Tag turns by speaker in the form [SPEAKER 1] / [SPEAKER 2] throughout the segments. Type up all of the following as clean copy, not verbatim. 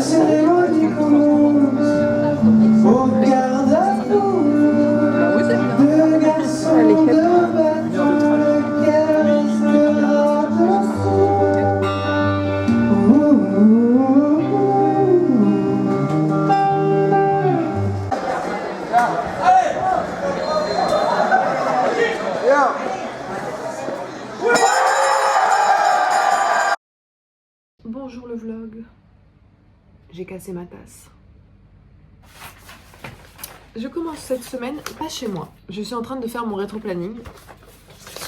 [SPEAKER 1] cérémonie commence au garde à vous. Deux garçons de bateau, lequel restera dessous.
[SPEAKER 2] Bonjour le vlog. J'ai cassé ma tasse. Je commence cette semaine pas chez moi. Je suis en train de faire mon rétro-planning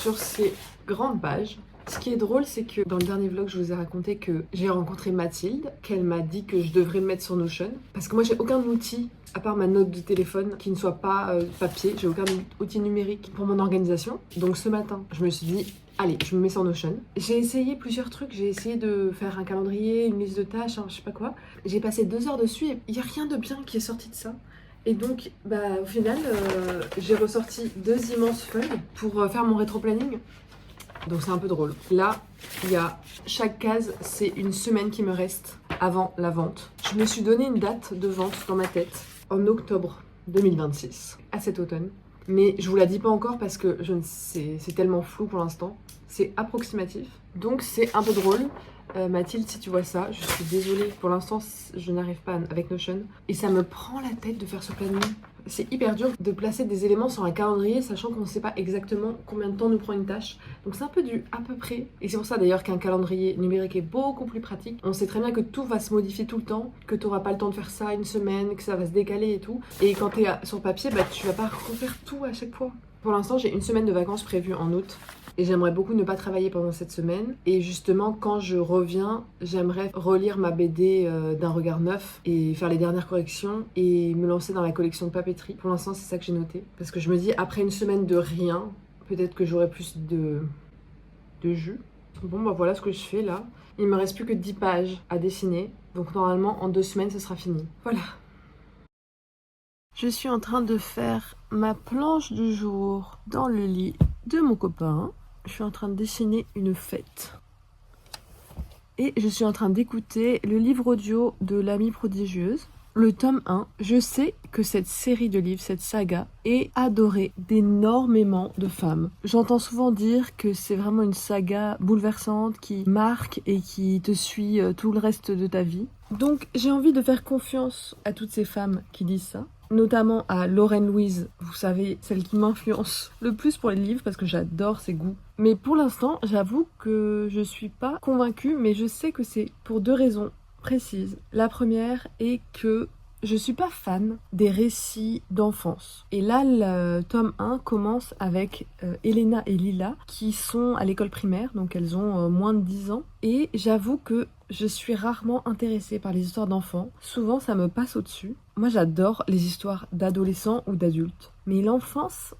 [SPEAKER 2] sur ces grandes pages. Ce qui est drôle, c'est que dans le dernier vlog, je vous ai raconté que j'ai rencontré Mathilde, qu'elle m'a dit que je devrais me mettre sur Notion. Parce que moi, j'ai aucun outil, à part ma note de téléphone, qui ne soit pas papier. J'ai aucun outil numérique pour mon organisation. Donc ce matin, je me suis dit, allez, je me mets sur Notion. J'ai essayé plusieurs trucs. J'ai essayé de faire un calendrier, une liste de tâches, je sais pas quoi. J'ai passé 2 heures dessus et il n'y a rien de bien qui est sorti de ça. Et donc, au final, j'ai ressorti 2 immenses feuilles pour faire mon rétro-planning. Donc c'est un peu drôle. Là, il y a chaque case, c'est une semaine qui me reste avant la vente. Je me suis donné une date de vente dans ma tête en octobre 2026, à cet automne. Mais je vous la dis pas encore parce que je ne sais, c'est tellement flou pour l'instant. C'est approximatif. Donc c'est un peu drôle. Mathilde, si tu vois ça, je suis désolée. Pour l'instant, je n'arrive pas avec Notion. Et ça me prend la tête de faire ce planning. C'est hyper dur de placer des éléments sur un calendrier, sachant qu'on ne sait pas exactement combien de temps nous prend une tâche. Donc c'est un peu du à peu près. Et c'est pour ça d'ailleurs qu'un calendrier numérique est beaucoup plus pratique. On sait très bien que tout va se modifier tout le temps, que tu n'auras pas le temps de faire ça une semaine, que ça va se décaler et tout. Et quand tu es sur papier, tu vas pas refaire tout à chaque fois. Pour l'instant, j'ai une semaine de vacances prévues en août. Et j'aimerais beaucoup ne pas travailler pendant cette semaine. Et justement, quand je reviens, j'aimerais relire ma BD d'un regard neuf et faire les dernières corrections et me lancer dans la collection de papeterie. Pour l'instant, c'est ça que j'ai noté. Parce que je me dis, après une semaine de rien, peut-être que j'aurai plus de jus. Bon, voilà ce que je fais là. Il me reste plus que 10 pages à dessiner. Donc normalement, en 2 semaines, ce sera fini. Voilà. Je suis en train de faire ma planche du jour dans le lit de mon copain. Je suis en train de dessiner une fête. Et je suis en train d'écouter le livre audio de l'amie prodigieuse, le tome 1. Je sais que cette série de livres, cette saga, est adorée d'énormément de femmes. J'entends souvent dire que c'est vraiment une saga bouleversante qui marque et qui te suit tout le reste de ta vie. Donc j'ai envie de faire confiance à toutes ces femmes qui disent ça. Notamment à Lorraine Louise, vous savez, celle qui m'influence le plus pour les livres parce que j'adore ses goûts. Mais pour l'instant, j'avoue que je suis pas convaincue, mais je sais que c'est pour 2 raisons précises. La première est que je suis pas fan des récits d'enfance. Et là, le tome 1 commence avec Elena et Lila qui sont à l'école primaire, donc elles ont moins de 10 ans. Et j'avoue que je suis rarement intéressée par les histoires d'enfants. Souvent, ça me passe au-dessus. Moi, j'adore les histoires d'adolescents ou d'adultes. Mais l'enfance...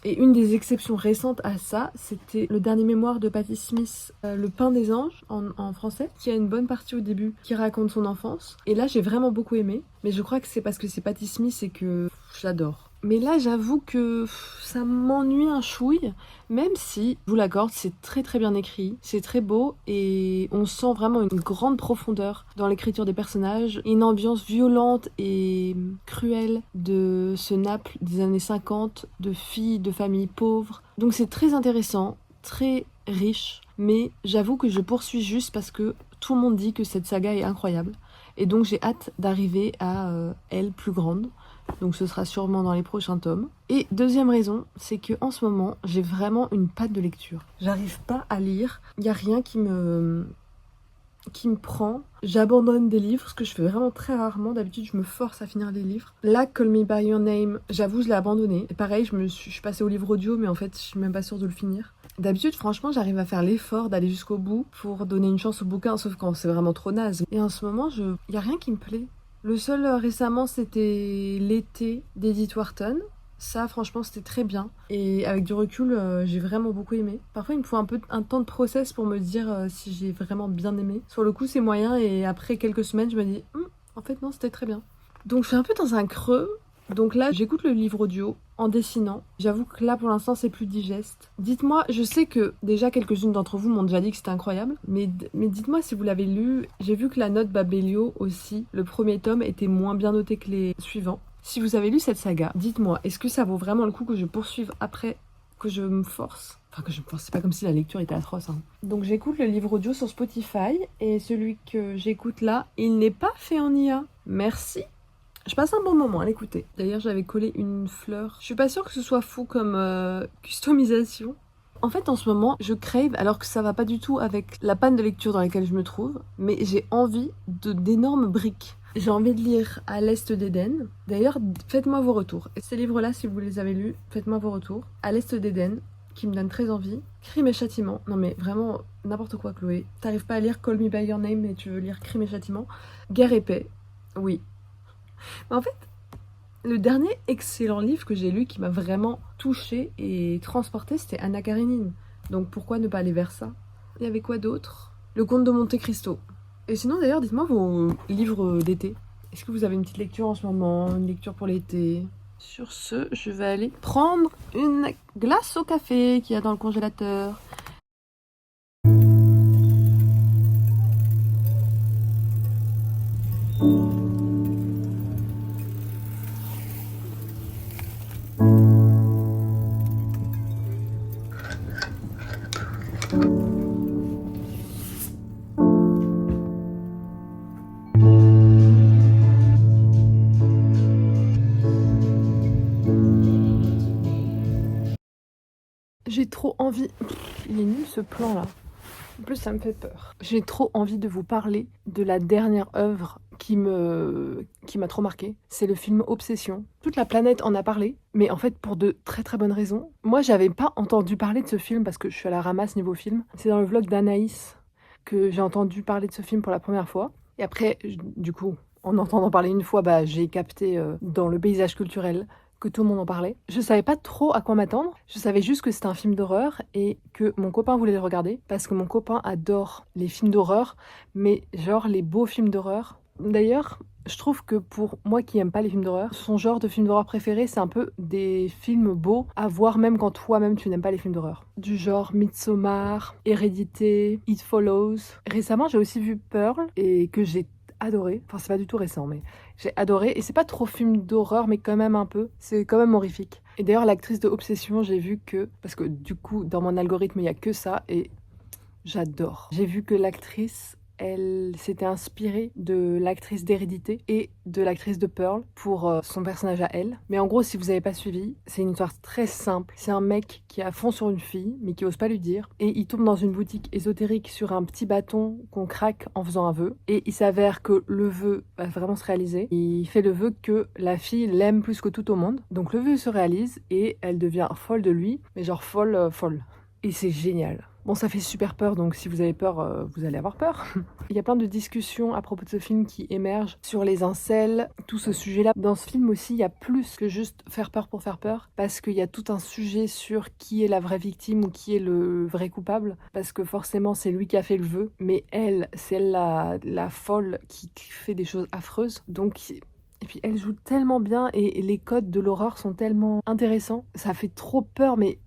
[SPEAKER 2] Et une des exceptions récentes à ça, c'était le dernier mémoire de Patti Smith, Le Pain des Anges, en français, qui a une bonne partie au début, qui raconte son enfance. Et là, j'ai vraiment beaucoup aimé. Mais je crois que c'est parce que c'est Patti Smith et que j'adore. Mais là, j'avoue que ça m'ennuie un chouille, même si, je vous l'accorde, c'est très très bien écrit, c'est très beau et on sent vraiment une grande profondeur dans l'écriture des personnages, une ambiance violente et cruelle de ce Naples des années 50, de filles de familles pauvres. Donc c'est très intéressant, très riche, mais j'avoue que je poursuis juste parce que tout le monde dit que cette saga est incroyable. Et donc j'ai hâte d'arriver à elle plus grande. Donc ce sera sûrement dans les prochains tomes. Et deuxième raison, c'est que en ce moment, j'ai vraiment une patte de lecture. J'arrive pas à lire. Il n'y a rien qui me prend. J'abandonne des livres, ce que je fais vraiment très rarement. D'habitude, je me force à finir des livres. Là, Call Me By Your Name, j'avoue, je l'ai abandonné. Et pareil, je suis passée au livre audio, mais en fait, je suis même pas sûre de le finir. D'habitude, franchement, j'arrive à faire l'effort d'aller jusqu'au bout pour donner une chance au bouquin, sauf quand c'est vraiment trop naze. Et en ce moment, il y a rien qui me plaît. Le seul récemment, c'était L'été d'Edith Wharton. Ça, franchement, c'était très bien. Et avec du recul, j'ai vraiment beaucoup aimé. Parfois, il me faut un temps de process pour me dire si j'ai vraiment bien aimé. Sur le coup, c'est moyen. Et après quelques semaines, je me dis, en fait, non, c'était très bien. Donc, je suis un peu dans un creux. Donc là, j'écoute le livre audio en dessinant. J'avoue que là, pour l'instant, c'est plus digeste. Dites-moi, je sais que déjà quelques-unes d'entre vous m'ont déjà dit que c'était incroyable, mais dites-moi si vous l'avez lu. J'ai vu que la note Babelio aussi, le premier tome, était moins bien noté que les suivants. Si vous avez lu cette saga, dites-moi, est-ce que ça vaut vraiment le coup que je poursuive après, que je me force? Enfin, que je me force, c'est pas comme si la lecture était atroce. Donc j'écoute le livre audio sur Spotify, et celui que j'écoute là, il n'est pas fait en IA. Merci. Je passe un bon moment à l'écouter. D'ailleurs, j'avais collé une fleur. Je suis pas sûre que ce soit fou comme customisation. En fait, en ce moment, je crave, alors que ça va pas du tout avec la panne de lecture dans laquelle je me trouve, mais j'ai envie d'énormes briques. J'ai envie de lire À l'Est d'Éden. D'ailleurs, faites-moi vos retours. Et ces livres-là, si vous les avez lus, faites-moi vos retours. À l'Est d'Éden, qui me donne très envie. Crime et Châtiment. Non mais vraiment, n'importe quoi, Chloé. T'arrives pas à lire Call Me By Your Name, mais tu veux lire Crime et Châtiment. Guerre et Paix. Oui. Mais en fait, le dernier excellent livre que j'ai lu qui m'a vraiment touchée et transportée, c'était Anna Karénine. Donc pourquoi ne pas aller vers ça? Il y avait quoi d'autre? Le Comte de Monte Cristo. Et sinon d'ailleurs, dites-moi vos livres d'été. Est-ce que vous avez une petite lecture en ce moment? Une lecture pour l'été? Sur ce, je vais aller prendre une glace au café qu'il y a dans le congélateur. J'ai trop envie... Il est nul ce plan là. En plus ça me fait peur. J'ai trop envie de vous parler de la dernière œuvre qui m'a trop marqué. C'est le film Obsession. Toute la planète en a parlé, mais en fait pour de très très bonnes raisons. Moi j'avais pas entendu parler de ce film parce que je suis à la ramasse niveau film. C'est dans le vlog d'Anaïs que j'ai entendu parler de ce film pour la première fois. Et après, du coup, en entendant parler une fois, j'ai capté dans le paysage culturel que tout le monde en parlait. Je savais pas trop à quoi m'attendre. Je savais juste que c'était un film d'horreur et que mon copain voulait le regarder parce que mon copain adore les films d'horreur, mais genre les beaux films d'horreur. D'ailleurs, je trouve que pour moi qui aime pas les films d'horreur, son genre de film d'horreur préféré, c'est un peu des films beaux à voir même quand toi-même tu n'aimes pas les films d'horreur. Du genre Midsommar, Hérédité, It Follows. Récemment, j'ai aussi vu Pearl et que j'ai adoré. Enfin, c'est pas du tout récent, mais j'ai adoré. Et c'est pas trop film d'horreur, mais quand même un peu. C'est quand même horrifique. Et d'ailleurs, l'actrice de Obsession, j'ai vu que... Parce que du coup, dans mon algorithme, il y a que ça. Et j'adore. J'ai vu que l'actrice... Elle s'était inspirée de l'actrice d'Hérédité et de l'actrice de Pearl pour son personnage à elle. Mais en gros, si vous n'avez pas suivi, c'est une histoire très simple. C'est un mec qui est à fond sur une fille, mais qui ose pas lui dire. Et il tombe dans une boutique ésotérique sur un petit bâton qu'on craque en faisant un vœu. Et il s'avère que le vœu va vraiment se réaliser. Il fait le vœu que la fille l'aime plus que tout au monde. Donc le vœu se réalise et elle devient folle de lui, mais genre folle, folle. Et c'est génial. Bon, ça fait super peur, donc si vous avez peur, vous allez avoir peur. Il y a plein de discussions à propos de ce film qui émergent sur les incels, tout ce sujet-là. Dans ce film aussi, il y a plus que juste faire peur pour faire peur, parce qu'il y a tout un sujet sur qui est la vraie victime ou qui est le vrai coupable, parce que forcément, c'est lui qui a fait le vœu, mais elle, c'est elle la folle qui fait des choses affreuses. Donc... Et puis elle joue tellement bien et les codes de l'horreur sont tellement intéressants. Ça fait trop peur, mais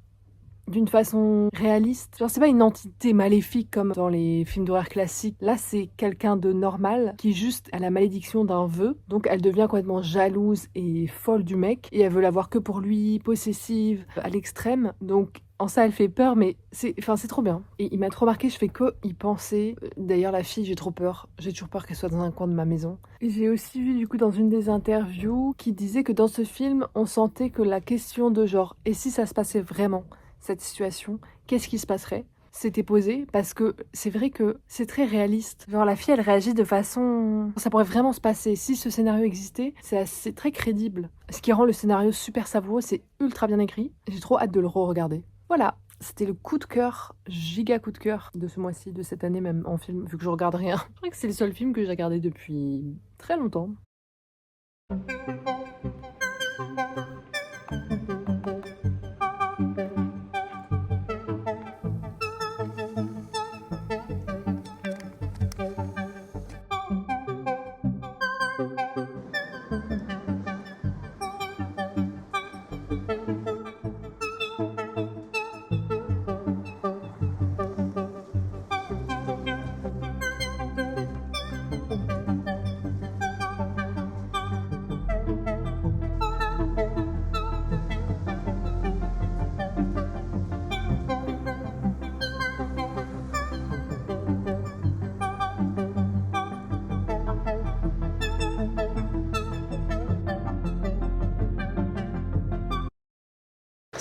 [SPEAKER 2] d'une façon réaliste. Genre, c'est pas une entité maléfique comme dans les films d'horreur classiques. Là, c'est quelqu'un de normal qui juste a la malédiction d'un vœu. Donc, elle devient complètement jalouse et folle du mec. Et elle veut l'avoir que pour lui, possessive à l'extrême. Donc, en ça, elle fait peur, mais c'est trop bien. Et il m'a trop marqué, je fais que y penser. D'ailleurs, la fille, j'ai trop peur. J'ai toujours peur qu'elle soit dans un coin de ma maison. Et j'ai aussi vu, du coup, dans une des interviews, qui disait que dans ce film, on sentait que la question de genre, et si ça se passait vraiment, cette situation, qu'est-ce qui se passerait? C'était posé parce que c'est vrai que c'est très réaliste. Genre la fille, elle réagit de façon... Ça pourrait vraiment se passer. Si ce scénario existait, c'est très crédible. Ce qui rend le scénario super savoureux, c'est ultra bien écrit. J'ai trop hâte de le re-regarder. Voilà, c'était le coup de cœur, giga coup de cœur de ce mois-ci, de cette année même en film, vu que je regarde rien. Je crois que c'est le seul film que j'ai regardé depuis très longtemps.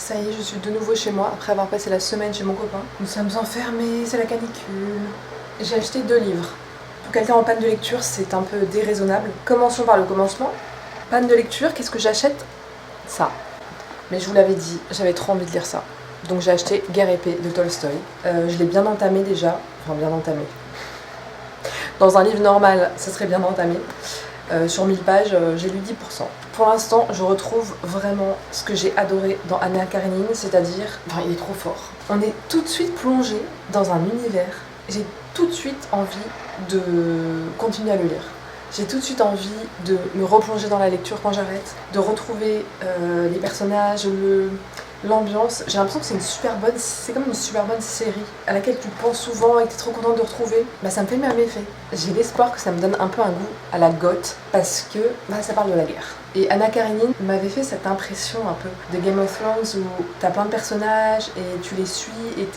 [SPEAKER 2] Ça y est, je suis de nouveau chez moi après avoir passé la semaine chez mon copain. Nous sommes enfermés, c'est la canicule. J'ai acheté 2 livres. Pour quelqu'un en panne de lecture, c'est un peu déraisonnable. Commençons par le commencement. Panne de lecture, qu'est-ce que j'achète? Ça. Mais je vous l'avais dit, j'avais trop envie de lire ça. Donc j'ai acheté Guerre et paix de Tolstoï. Je l'ai bien entamé déjà. Enfin, bien entamé. Dans un livre normal, ça serait bien entamé. Sur 1000 pages, j'ai lu 10%. Pour l'instant, je retrouve vraiment ce que j'ai adoré dans Anna Karenine, c'est-à-dire, enfin, il est trop fort. On est tout de suite plongé dans un univers. J'ai tout de suite envie de continuer à le lire. J'ai tout de suite envie de me replonger dans la lecture quand j'arrête, de retrouver les personnages, l'ambiance. J'ai l'impression que c'est comme une super bonne série à laquelle tu penses souvent et que tu es trop contente de retrouver. Bah, ça me fait le même effet. J'ai l'espoir que ça me donne un peu un goût à la goth parce que ça parle de la guerre. Et Anna Karenine m'avait fait cette impression un peu de Game of Thrones où t'as plein de personnages et tu les suis et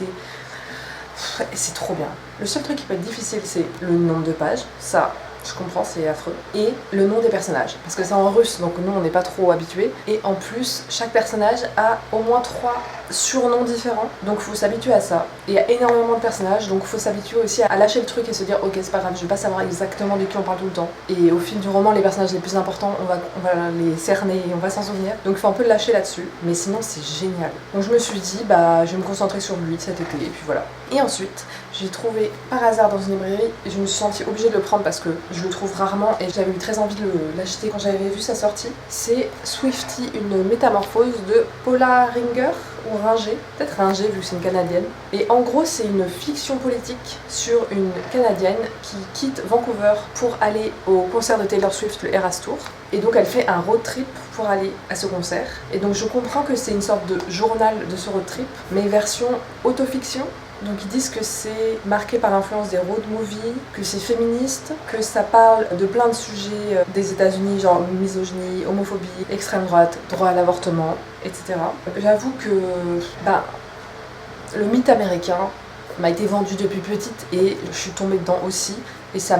[SPEAKER 2] c'est trop bien. Le seul truc qui peut être difficile, c'est le nombre de pages. Ça, je comprends, c'est affreux. Et le nom des personnages. Parce que c'est en russe, donc nous, on n'est pas trop habitués. Et en plus, chaque personnage a au moins 3 surnoms différents. Donc il faut s'habituer à ça. Et il y a énormément de personnages, donc il faut s'habituer aussi à lâcher le truc et se dire ok, c'est pas grave, je vais pas savoir exactement de qui on parle tout le temps. Et au fil du roman, les personnages les plus importants, on va les cerner et on va s'en souvenir. Donc il faut un peu le lâcher là-dessus. Mais sinon, c'est génial. Donc je me suis dit, je vais me concentrer sur lui cet été. Et puis voilà. Et ensuite, j'ai trouvé par hasard dans une librairie et je me suis sentie obligée de le prendre parce que je le trouve rarement et j'avais eu très envie de l'acheter quand j'avais vu sa sortie. C'est Swiftie, une métamorphose de Paula Ringer ou Ringer, peut-être Ringer vu que c'est une Canadienne. Et en gros, c'est une fiction politique sur une Canadienne qui quitte Vancouver pour aller au concert de Taylor Swift, le Eras Tour. Et donc elle fait un road trip pour aller à ce concert. Et donc je comprends que c'est une sorte de journal de ce road trip, mais version autofiction. Donc ils disent que c'est marqué par l'influence des road movies, que c'est féministe, que ça parle de plein de sujets des États-Unis, genre misogynie, homophobie, extrême droite, droit à l'avortement, etc. J'avoue que le mythe américain m'a été vendu depuis petite et je suis tombée dedans aussi et ça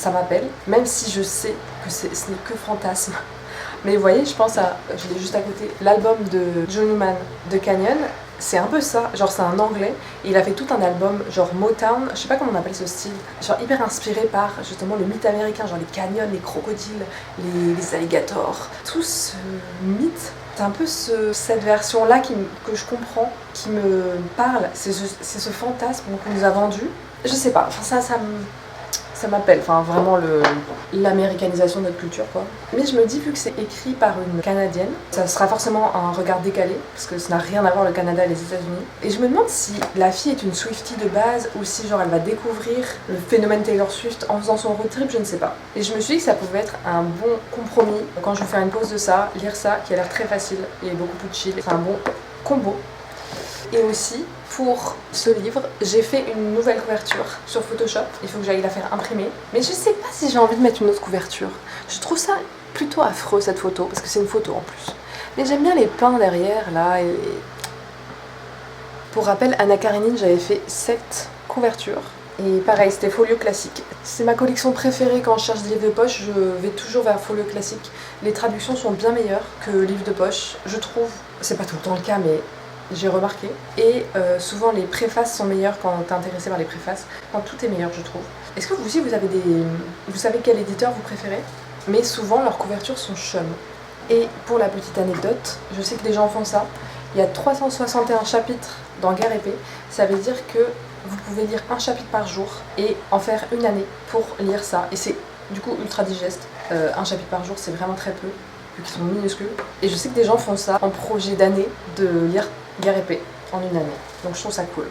[SPEAKER 2] m'appelle, même si je sais que ce n'est que fantasme. Mais vous voyez, je l'ai juste à côté, l'album de John Newman de Canyon. C'est un peu ça, genre c'est un anglais, et il a fait tout un album genre Motown, je sais pas comment on appelle ce style, genre hyper inspiré par justement le mythe américain, genre les canyons, les crocodiles, les alligators, tout ce mythe. C'est un peu cette version-là que je comprends, qui me parle, c'est ce fantasme qu'on nous a vendu. Je sais pas, enfin ça m'appelle, enfin vraiment l'américanisation de notre culture quoi. Mais je me dis, vu que c'est écrit par une Canadienne, ça sera forcément un regard décalé, parce que ça n'a rien à voir le Canada et les États-Unis. Et je me demande si la fille est une Swiftie de base, ou si genre elle va découvrir le phénomène Taylor Swift en faisant son road trip, je ne sais pas. Et je me suis dit que ça pouvait être un bon compromis, quand je vais faire une pause de ça, lire ça, qui a l'air très facile et beaucoup plus chill. C'est un bon combo. Et aussi, pour ce livre, j'ai fait une nouvelle couverture sur Photoshop. Il faut que j'aille la faire imprimer. Mais je sais pas si j'ai envie de mettre une autre couverture. Je trouve ça plutôt affreux cette photo, parce que c'est une photo en plus. Mais j'aime bien les pins derrière, là. Pour rappel, Anna Karenine, j'avais fait 7 couvertures. Et pareil, c'était folio classique. C'est ma collection préférée quand je cherche des livres de poche, je vais toujours vers folio classique. Les traductions sont bien meilleures que livres de poche, je trouve. C'est pas tout le temps le cas, mais j'ai remarqué. Et souvent les préfaces sont meilleures quand t'es intéressé par les préfaces. Quand tout est meilleur, je trouve. Est-ce que vous aussi, vous savez quel éditeur vous préférez? Mais souvent, leurs couvertures sont chum. Et pour la petite anecdote, je sais que des gens font ça. Il y a 361 chapitres dans Guerre et paix. Ça veut dire que vous pouvez lire un chapitre par jour et en faire une année pour lire ça. Et c'est du coup ultra digeste. Un chapitre par jour, c'est vraiment très peu, vu qu'ils sont minuscules. Et je sais que des gens font ça en projet d'année, de lire Guerre et paix en une année. Donc je trouve ça cool.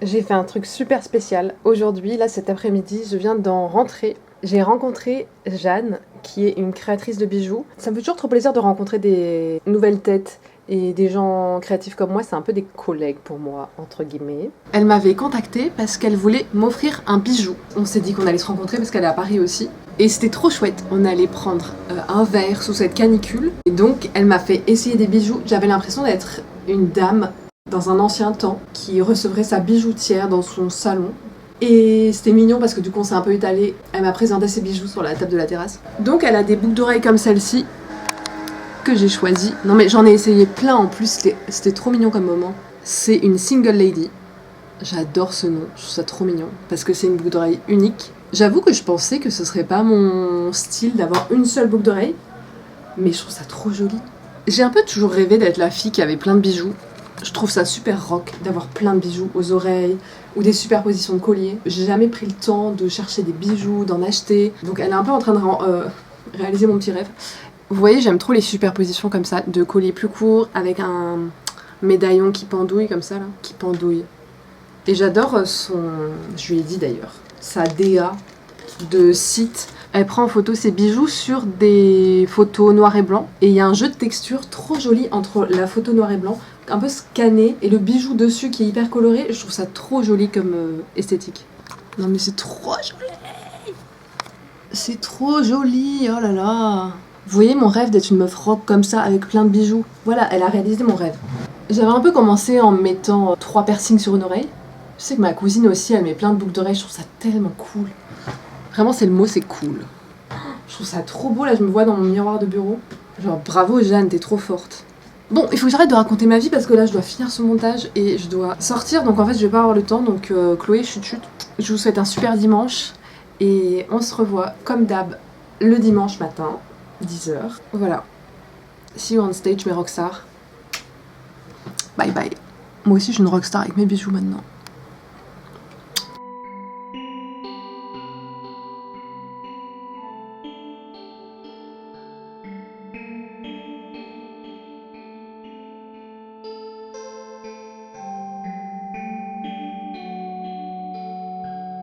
[SPEAKER 2] J'ai fait un truc super spécial. Aujourd'hui, là cet après-midi, je viens d'en rentrer. J'ai rencontré Jeanne, qui est une créatrice de bijoux. Ça me fait toujours trop plaisir de rencontrer des nouvelles têtes Et des gens créatifs comme moi, c'est un peu des collègues pour moi, entre guillemets. Elle m'avait contactée parce qu'elle voulait m'offrir un bijou. On s'est dit qu'on allait se rencontrer parce qu'elle est à Paris aussi. Et c'était trop chouette. On allait prendre un verre sous cette canicule. Et donc, elle m'a fait essayer des bijoux. J'avais l'impression d'être une dame dans un ancien temps qui recevrait sa bijoutière dans son salon. Et c'était mignon parce que du coup, on s'est un peu étalé. Elle m'a présenté ses bijoux sur la table de la terrasse. Donc, elle a des boucles d'oreilles comme celle-ci que j'ai choisi. Non mais j'en ai essayé plein en plus, c'était trop mignon comme moment. C'est une single lady. J'adore ce nom, je trouve ça trop mignon parce que c'est une boucle d'oreille unique. J'avoue que je pensais que ce serait pas mon style d'avoir une seule boucle d'oreille, mais je trouve ça trop joli. J'ai un peu toujours rêvé d'être la fille qui avait plein de bijoux. Je trouve ça super rock d'avoir plein de bijoux aux oreilles ou des superpositions de colliers. J'ai jamais pris le temps de chercher des bijoux, d'en acheter. Donc elle est un peu en train de réaliser mon petit rêve. Vous voyez, j'aime trop les superpositions comme ça, de colliers plus courts, avec un médaillon qui pendouille comme ça, là, qui pendouille. Et j'adore je lui ai dit d'ailleurs, sa DA de site. Elle prend en photo ses bijoux sur des photos noir et blanc. Et il y a un jeu de texture trop joli entre la photo noir et blanc, un peu scanné, et le bijou dessus qui est hyper coloré. Je trouve ça trop joli comme esthétique. Non mais c'est trop joli! C'est trop joli, oh là là! Vous voyez mon rêve d'être une meuf rock comme ça avec plein de bijoux. Voilà, elle a réalisé mon rêve. J'avais un peu commencé en mettant 3 piercings sur une oreille. Je sais que ma cousine aussi, elle met plein de boucles d'oreilles. Je trouve ça tellement cool. Vraiment, c'est le mot, c'est cool. Je trouve ça trop beau. Là, je me vois dans mon miroir de bureau. Genre, bravo Jeanne, t'es trop forte. Bon, il faut que j'arrête de raconter ma vie parce que là, je dois finir ce montage et je dois sortir. Donc en fait, je vais pas avoir le temps. Donc Chloé, chut. Je vous souhaite un super dimanche. Et on se revoit, comme d'hab, le dimanche matin. 10h. Voilà. See you on stage, mes rockstars. Bye bye. Moi aussi, je suis une rockstar avec mes bijoux maintenant.